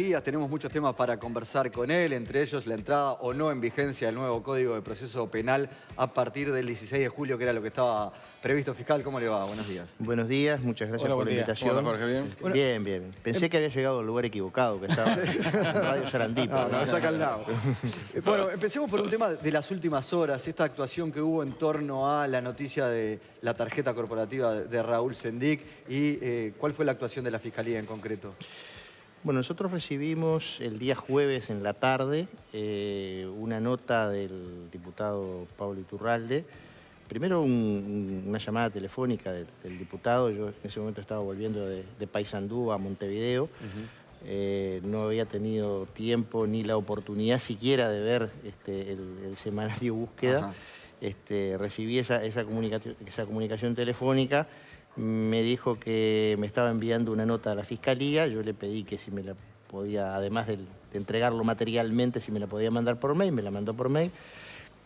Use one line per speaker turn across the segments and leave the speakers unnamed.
Tenemos muchos temas para conversar con él, entre ellos la entrada o no en vigencia del nuevo Código de Proceso Penal a partir del 16 de julio, que era lo que estaba previsto. Fiscal, ¿cómo le va? Buenos días.
Buenos días, muchas gracias por la invitación.
Hola, Jorge, ¿bien?
Bueno,
Bien. Pensé que había llegado al lugar equivocado, que estaba en Radio Sarandí.
No, me saca al lado. Bueno, empecemos por un tema de las últimas horas, esta actuación que hubo en torno a la noticia de la tarjeta corporativa de Raúl Sendic y cuál fue la actuación de la Fiscalía en concreto.
Bueno, nosotros recibimos el día jueves en la tarde una nota del diputado Pablo Iturralde. Primero una llamada telefónica del diputado. Yo en ese momento estaba volviendo de Paysandú a Montevideo. No había tenido tiempo ni la oportunidad siquiera de ver el semanario Búsqueda. Recibí esa comunicación telefónica. Me dijo que me estaba enviando una nota a la Fiscalía. Yo le pedí que si me la podía, además de entregarlo materialmente, si me la podía mandar por mail. Me la mandó por mail.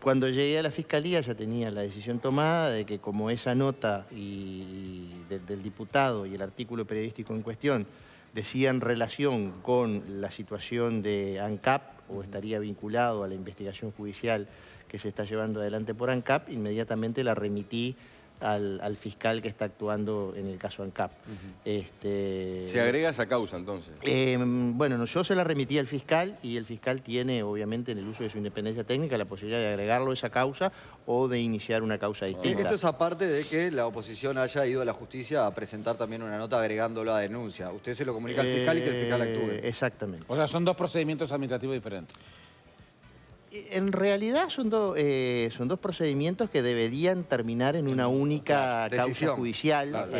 Cuando llegué a la Fiscalía ya tenía la decisión tomada de que como esa nota del diputado y el artículo periodístico en cuestión decían relación con la situación de ANCAP o estaría vinculado a la investigación judicial que se está llevando adelante por ANCAP, inmediatamente la remití al fiscal que está actuando en el caso ANCAP.
¿Se agrega esa causa entonces?
Bueno, yo se la remití al fiscal y el fiscal tiene, obviamente, en el uso de su independencia técnica, la posibilidad de agregarlo a esa causa o de iniciar una causa distinta.
Esto es aparte de que la oposición haya ido a la justicia a presentar también una nota agregándolo a la denuncia. Usted se lo comunica al fiscal y que el fiscal actúe.
Exactamente.
O sea, son dos procedimientos administrativos diferentes.
En realidad son dos procedimientos que deberían terminar en una única causa judicial.
Claro.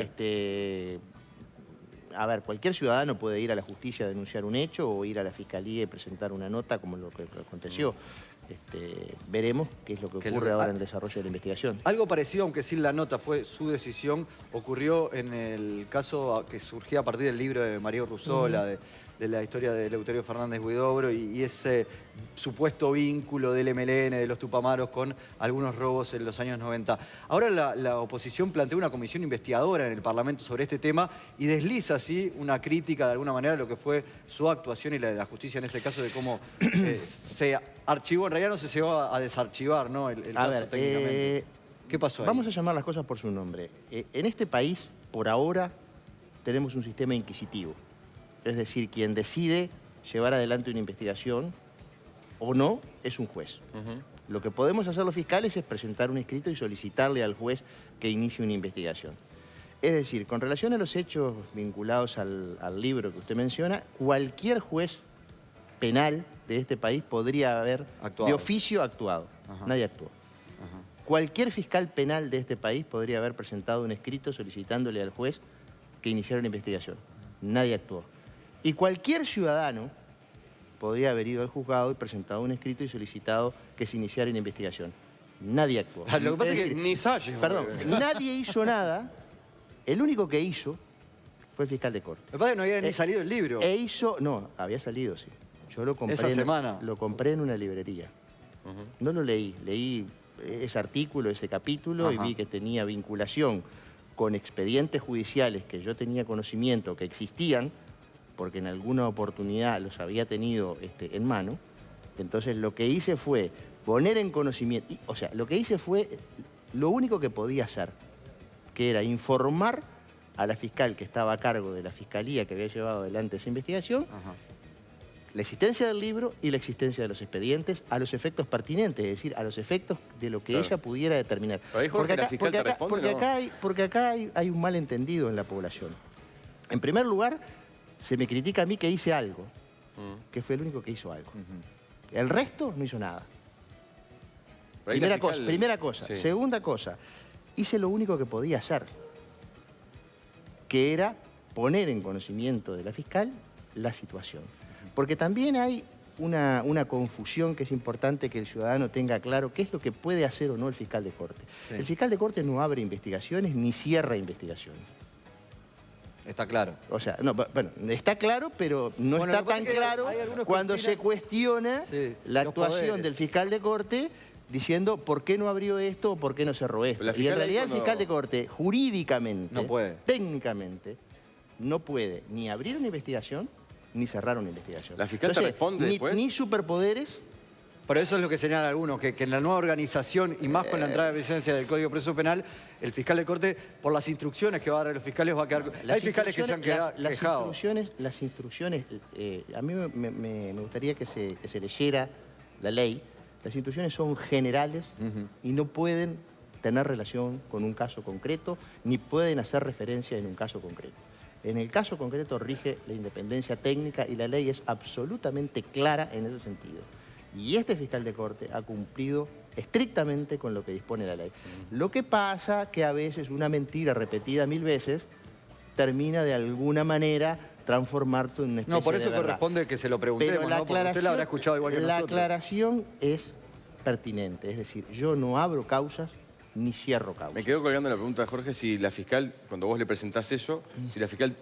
A ver, cualquier ciudadano puede ir a la justicia a denunciar un hecho o ir a la fiscalía y presentar una nota como lo que aconteció. Veremos qué es lo que ocurre ahora en el desarrollo de la investigación.
Algo parecido, aunque sin la nota fue su decisión, ocurrió en el caso que surgía a partir del libro de Mario Ruzola, de la historia de Eleuterio Fernández Huidobro y ese supuesto vínculo del MLN, de los Tupamaros, con algunos robos en los años 90. Ahora la oposición plantea una comisión investigadora en el Parlamento sobre este tema y desliza así una crítica de alguna manera a lo que fue su actuación y la de la justicia en ese caso, de cómo se archivó, en realidad no se llegó a desarchivar, ¿no? el caso técnicamente. ¿Qué pasó ahí?
Vamos a llamar las cosas por su nombre. En este país, por ahora, tenemos un sistema inquisitivo. Es decir, quien decide llevar adelante una investigación o no es un juez. Lo que podemos hacer los fiscales es presentar un escrito y solicitarle al juez que inicie una investigación. Es decir, con relación a los hechos vinculados al libro que usted menciona, cualquier juez penal de este país podría haber de oficio actuado. Nadie actuó. Cualquier fiscal penal de este país podría haber presentado un escrito solicitándole al juez que iniciara una investigación. Nadie actuó. Y cualquier ciudadano podría haber ido al juzgado y presentado un escrito y solicitado que se iniciara una investigación. Nadie actuó.
Lo que pasa es que
ni Salle.
Perdón, nadie hizo nada. El único que hizo fue el fiscal de corte.
Me parece que no había ni salido el libro.
No, había salido, sí. Yo lo compré.
Esa semana.
Lo compré en una librería. No lo leí. Leí ese artículo, ese capítulo y vi que tenía vinculación con expedientes judiciales que yo tenía conocimiento que existían, porque en alguna oportunidad los había tenido en mano. Entonces lo que hice fue poner en conocimiento, o sea, lo que hice fue lo único que podía hacer, que era informar a la fiscal que estaba a cargo de la fiscalía que había llevado adelante esa investigación, la existencia del libro y la existencia de los expedientes a los efectos pertinentes, es decir, a los efectos de lo que ella pudiera determinar.
Pero ahí, Jorge, la fiscal te responde,
porque acá hay un malentendido en la población. En primer lugar, se me critica a mí que hice algo, que fue el único que hizo algo. El resto no hizo nada. Primera cosa. Sí. Segunda cosa, hice lo único que podía hacer, que era poner en conocimiento de la fiscal la situación. Porque también hay una confusión que es importante que el ciudadano tenga claro qué es lo que puede hacer o no el fiscal de corte. Sí. El fiscal de corte no abre investigaciones ni cierra investigaciones.
Está claro.
O sea, no, bueno, está claro, pero no está tan claro cuando se cuestiona la actuación del fiscal de corte diciendo por qué no abrió esto o por qué no cerró esto. Y en realidad el fiscal de corte, jurídicamente, técnicamente, no puede ni abrir una investigación ni cerrar una investigación.
¿La fiscal te responde después?
Ni superpoderes.
Pero eso es lo que señala algunos, que en la nueva organización, y más con la entrada de vigencia del Código de Proceso Penal, el fiscal de corte, por las instrucciones que va a dar a los fiscales, va a quedar... Hay fiscales que se han quejado.
Las instrucciones, a mí me gustaría que se leyera la ley. Las instrucciones son generales y no pueden tener relación con un caso concreto, ni pueden hacer referencia en un caso concreto. En el caso concreto rige la independencia técnica y la ley es absolutamente clara en ese sentido. Y este fiscal de corte ha cumplido estrictamente con lo que dispone la ley. Lo que pasa que a veces una mentira repetida 1000 veces termina de alguna manera transformarse en una especie de
No, por eso
verdad.
corresponde que se lo preguntemos,
Pero
¿no? Porque usted la habrá escuchado igual que nosotros.
La aclaración es pertinente, es decir, yo no abro causas ni cierro causas.
Me quedo colgando la pregunta, Jorge, si la fiscal, cuando vos le presentás eso, si la fiscal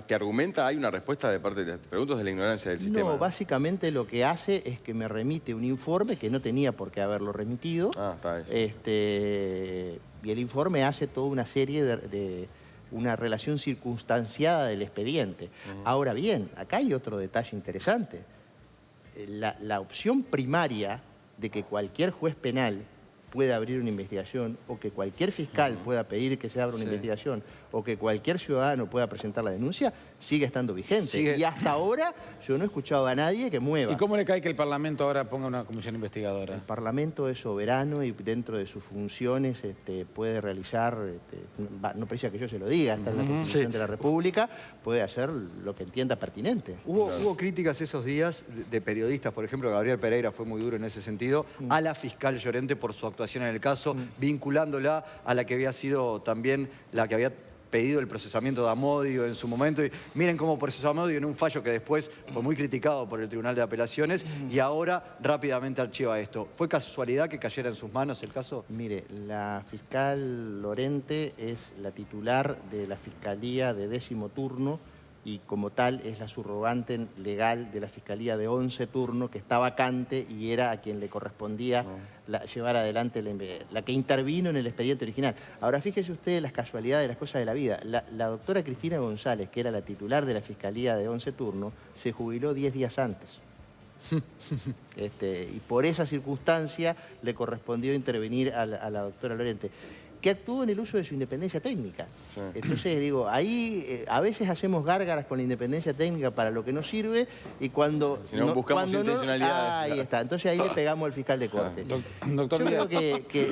te argumenta, ¿hay una respuesta de parte de las preguntas de la ignorancia del sistema?
No, básicamente lo que hace es que me remite un informe que no tenía por qué haberlo remitido.
Ah, está bien.
Y el informe hace toda una serie de una relación circunstanciada del expediente. Ahora bien, acá hay otro detalle interesante. La opción primaria de que cualquier juez penal pueda abrir una investigación o que cualquier fiscal pueda pedir que se abra una investigación o que cualquier ciudadano pueda presentar la denuncia, sigue estando vigente. Y hasta ahora yo no he escuchado a nadie que mueva.
¿Y cómo le cae que el Parlamento ahora ponga una comisión investigadora?
El Parlamento es soberano y dentro de sus funciones puede realizar, no precisa que yo se lo diga, está en la Constitución de la República, puede hacer lo que entienda pertinente.
Hubo críticas esos días de periodistas, por ejemplo, Gabriel Pereira fue muy duro en ese sentido, a la fiscal Llorente por su actuación en el caso, vinculándola a la que había sido también la que había pedido el procesamiento de Amodio en su momento. Y miren cómo procesó Amodio en un fallo que después fue muy criticado por el Tribunal de Apelaciones y ahora rápidamente archiva esto. ¿Fue casualidad que cayera en sus manos el caso?
Mire, la fiscal Llorente es la titular de la Fiscalía de 10º turno y como tal es la subrogante legal de la Fiscalía de 11 turno que está vacante y era a quien le correspondía llevar adelante la que intervino en el expediente original. Ahora fíjese usted las casualidades de las cosas de la vida. La doctora Cristina González, que era la titular de la Fiscalía de 11 turno, se jubiló 10 días antes. Y por esa circunstancia le correspondió intervenir a la doctora Llorente, que actuó en el uso de su independencia técnica. Sí. Entonces, digo, ahí a veces hacemos gárgaras con la independencia técnica para lo que nos sirve y cuando...
Si no, buscamos intencionalidad.
Ahí está. Entonces ahí le pegamos al fiscal de corte.
Doctor,
yo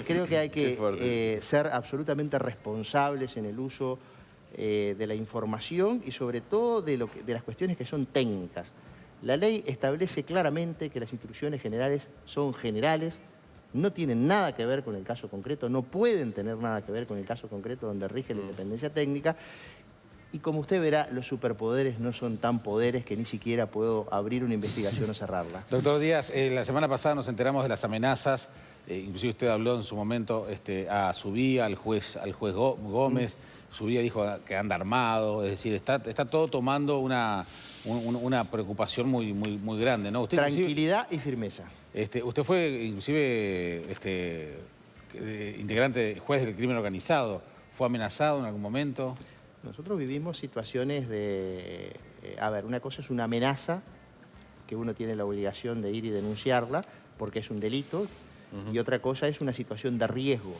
creo que hay que ser absolutamente responsables en el uso de la información y sobre todo de las cuestiones que son técnicas. La ley establece claramente que las instrucciones generales son generales, no tienen nada que ver con el caso concreto, no pueden tener nada que ver con el caso concreto donde rige la independencia técnica. Y como usted verá, los superpoderes no son tan poderes que ni siquiera puedo abrir una investigación o cerrarla.
Doctor Díaz, la semana pasada nos enteramos de las amenazas, inclusive usted habló en su momento a Subía, al juez Gómez. Subía dijo que anda armado, es decir, está todo tomando una preocupación muy grande, ¿no? Usted
tranquilidad y firmeza.
Usted fue inclusive integrante, juez del crimen organizado. ¿Fue amenazado en algún momento?
Nosotros vivimos situaciones de... a ver, una cosa es una amenaza, que uno tiene la obligación de ir y denunciarla, porque es un delito, y otra cosa es una situación de riesgo.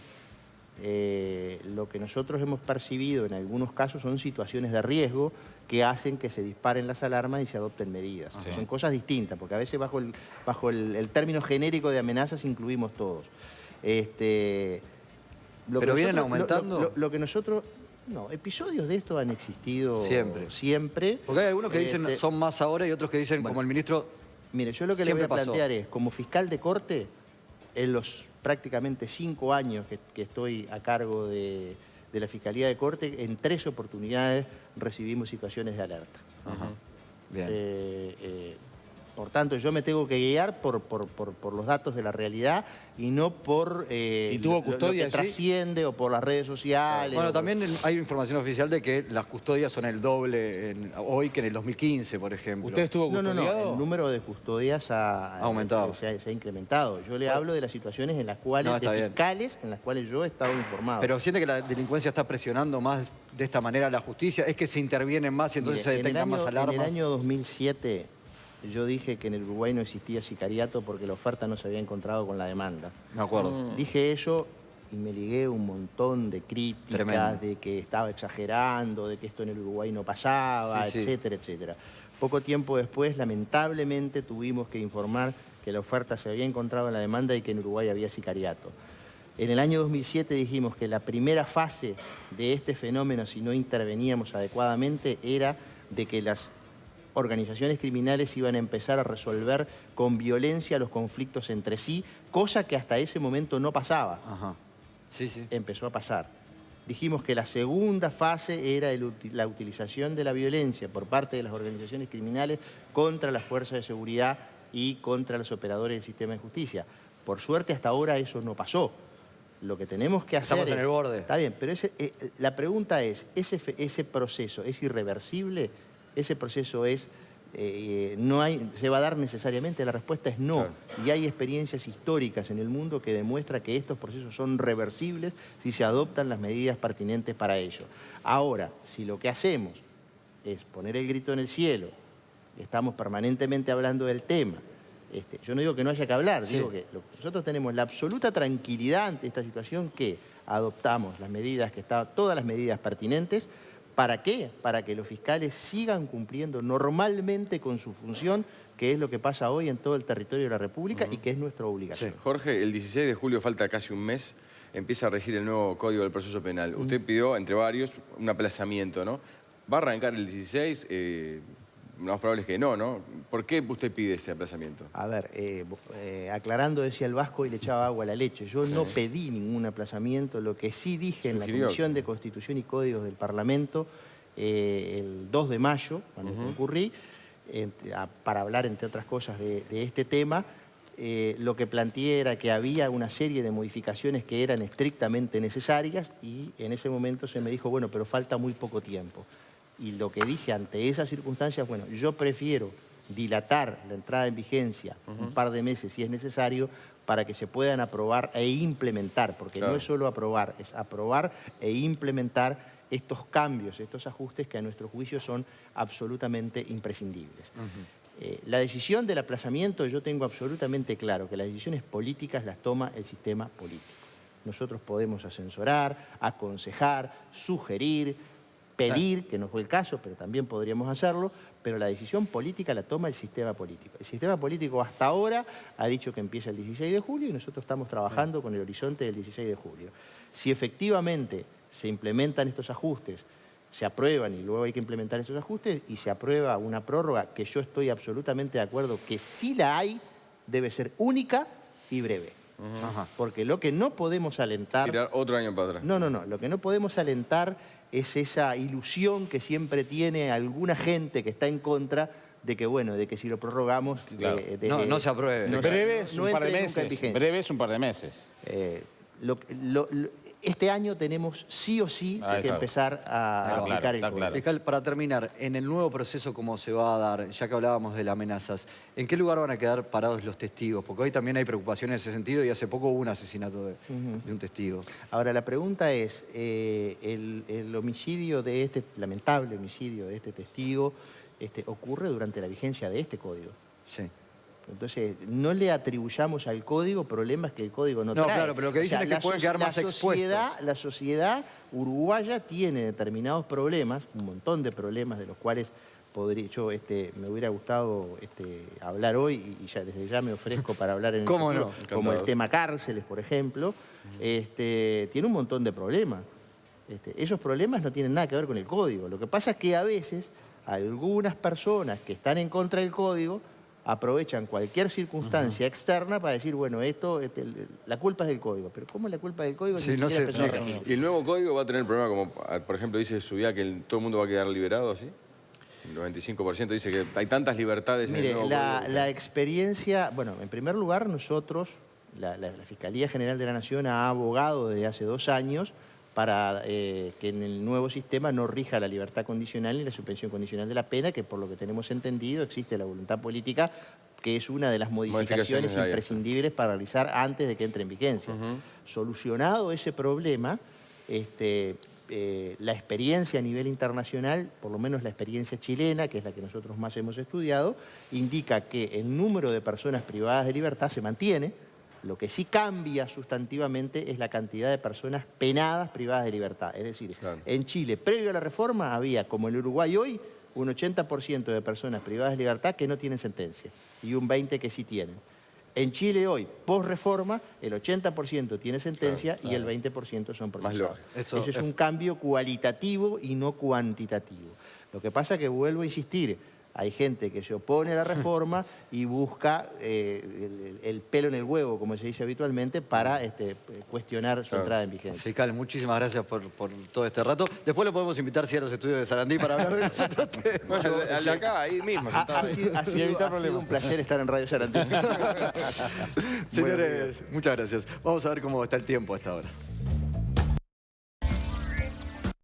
Lo que nosotros hemos percibido en algunos casos son situaciones de riesgo que hacen que se disparen las alarmas y se adopten medidas. Sí. Son cosas distintas, porque a veces bajo el término genérico de amenazas incluimos todos.
¿Pero vienen aumentando?
Lo que nosotros... No, episodios de esto han existido siempre.
Porque hay algunos que dicen son más ahora y otros que dicen, bueno, como el ministro...
Mire, yo lo que le voy a plantear es, como fiscal de corte, en los prácticamente 5 años que estoy a cargo de la Fiscalía de Corte, en 3 oportunidades recibimos situaciones de alerta.
Bien.
Por tanto, yo me tengo que guiar por los datos de la realidad y no por
¿Y tuvo custodia
lo que
allí?
trasciende o por las redes sociales.
Bueno, también hay información oficial de que las custodias son el doble hoy que en el 2015, por ejemplo.
¿Usted estuvo
No,
custodiado?
el número de custodias ha
aumentado.
se ha incrementado. Yo le hablo de las situaciones en las cuales,
No, está bien.
fiscales, en las cuales yo he estado informado.
Pero siente que la delincuencia está presionando más de esta manera a la justicia, es que se intervienen más y entonces
Mire,
se detectan más alarmas.
En el año 2007 yo dije que en el Uruguay no existía sicariato porque la oferta no se había encontrado con la demanda.
Me acuerdo.
Dije eso y me ligué un montón de críticas,
Tremendo.
de que estaba exagerando, de que esto en el Uruguay no pasaba,
Sí, sí.
etcétera, etcétera. Poco tiempo después, lamentablemente, tuvimos que informar que la oferta se había encontrado en la demanda y que en Uruguay había sicariato. En el año 2007 dijimos que la primera fase de este fenómeno, si no interveníamos adecuadamente, era de que las organizaciones criminales iban a empezar a resolver con violencia los conflictos entre sí, cosa que hasta ese momento no pasaba.
Ajá. Sí, sí.
Empezó a pasar. Dijimos que la segunda fase era la utilización de la violencia por parte de las organizaciones criminales contra las fuerzas de seguridad y contra los operadores del sistema de justicia. Por suerte, hasta ahora eso no pasó. Lo que tenemos que hacer...
Estamos en el borde.
Está bien, pero la pregunta es, ¿ese proceso es irreversible? ¿Ese proceso se va a dar necesariamente? La respuesta es no.
Claro.
Y hay experiencias históricas en el mundo que demuestran que estos procesos son reversibles si se adoptan las medidas pertinentes para ello. Ahora, si lo que hacemos es poner el grito en el cielo, estamos permanentemente hablando del tema, yo no digo que no haya que hablar,
Sí.
digo que nosotros tenemos la absoluta tranquilidad ante esta situación que adoptamos las medidas todas las medidas pertinentes. ¿Para qué? Para que los fiscales sigan cumpliendo normalmente con su función, que es lo que pasa hoy en todo el territorio de la República y que es nuestra obligación.
Jorge, el 16 de julio, falta casi un mes, empieza a regir el nuevo Código del Proceso Penal. Usted pidió, entre varios, un aplazamiento, ¿no? ¿Va a arrancar el 16? Lo más probable es que no, ¿no? ¿Por qué usted pide ese aplazamiento?
A ver, aclarando, decía el Vasco y le echaba agua a la leche. Yo no pedí ningún aplazamiento. Lo que sí dije en la
Sugirió.
Comisión de Constitución y Códigos del Parlamento, el 2 de mayo, cuando concurrí, para hablar, entre otras cosas, de este tema, lo que planteé era que había una serie de modificaciones que eran estrictamente necesarias y en ese momento se me dijo, bueno, pero falta muy poco tiempo. Y lo que dije ante esas circunstancias, bueno, yo prefiero dilatar la entrada en vigencia un par de meses si es necesario para que se puedan aprobar e implementar, porque
Claro.
no es solo aprobar, es aprobar e implementar estos cambios, estos ajustes que a nuestro juicio son absolutamente imprescindibles. La decisión del aplazamiento, yo tengo absolutamente claro que las decisiones políticas las toma el sistema político. Nosotros podemos asesorar, aconsejar, sugerir, pedir, que no fue el caso, pero también podríamos hacerlo, pero la decisión política la toma el sistema político. El sistema político hasta ahora ha dicho que empieza el 16 de julio y nosotros estamos trabajando con el horizonte del 16 de julio. Si efectivamente se implementan estos ajustes, se aprueban y luego hay que implementar esos ajustes y se aprueba una prórroga que yo estoy absolutamente de acuerdo que si la hay, debe ser única y breve.
Ajá.
Porque lo que no podemos alentar...
Tirar otro año para atrás.
No. Lo que no podemos alentar es esa ilusión que siempre tiene alguna gente que está en contra de que, bueno, de que si lo prorrogamos...
Claro.
No se apruebe.
No,
Breve es
no
un par de
entre nunca en
meses.
vigencia.
Breve es un par de meses.
Este año tenemos sí o sí que
claro.
empezar a
Está
aplicar
claro,
el
está
código.
claro.
Fiscal, para terminar, en el nuevo proceso como se va a dar, ya que hablábamos de las amenazas, ¿en qué lugar van a quedar parados los testigos? Porque hoy también hay preocupación en ese sentido y hace poco hubo un asesinato de un testigo.
Ahora, la pregunta es, el homicidio de lamentable homicidio de este testigo, ocurre durante la vigencia de este código.
Sí.
Entonces, no le atribuyamos al código problemas que el código no
No,
trae.
claro, pero lo que dicen es que pueden quedar más expuestos.
La sociedad uruguaya tiene determinados problemas, un montón de problemas de los cuales me hubiera gustado hablar hoy y desde ya me ofrezco para hablar en el
¿Cómo
futuro,
no?
como
Encantado.
el tema cárceles, por ejemplo. Tiene un montón de problemas. Esos problemas no tienen nada que ver con el código. Lo que pasa es que a veces algunas personas que están en contra del código aprovechan cualquier circunstancia externa para decir, bueno, la culpa es del código. Pero ¿cómo es la culpa del código?
Sí,
Ni
no
siquiera
se
empezó a
explica.
regir?
¿Y el nuevo código va a tener problema como, por ejemplo, dice Subía que todo el mundo va a quedar liberado, así? El 95% dice que hay tantas libertades
Mire,
en el nuevo
la experiencia, bueno, en primer lugar nosotros, la Fiscalía General de la Nación ha abogado desde hace 2 años para que en el nuevo sistema no rija la libertad condicional ni la suspensión condicional de la pena, que por lo que tenemos entendido existe la voluntad política, que es una de las modificaciones imprescindibles para realizar antes de que entre en vigencia. Solucionado ese problema, la experiencia a nivel internacional, por lo menos la experiencia chilena, que es la que nosotros más hemos estudiado, indica que el número de personas privadas de libertad se mantiene. Lo que sí cambia sustantivamente es la cantidad de personas penadas privadas de libertad. Es decir, en Chile, previo a la reforma, había, como en Uruguay hoy, un 80% de personas privadas de libertad que no tienen sentencia y un 20% que sí tienen. En Chile hoy, post-reforma, el 80% tiene sentencia y el 20% son procesados. Eso es un cambio cualitativo y no cuantitativo. Lo que pasa es que, vuelvo a insistir, hay gente que se opone a la reforma y busca el pelo en el huevo, como se dice habitualmente, para cuestionar su entrada en vigencia.
Fiscal, muchísimas gracias por todo este rato. Después lo podemos invitar a los estudios de Sarandí para hablar de los otros temas.
Al de acá, ahí mismo.
Ha sido un placer estar en Radio Sarandí.
Señores, muchas gracias. Vamos a ver cómo está el tiempo a esta hora.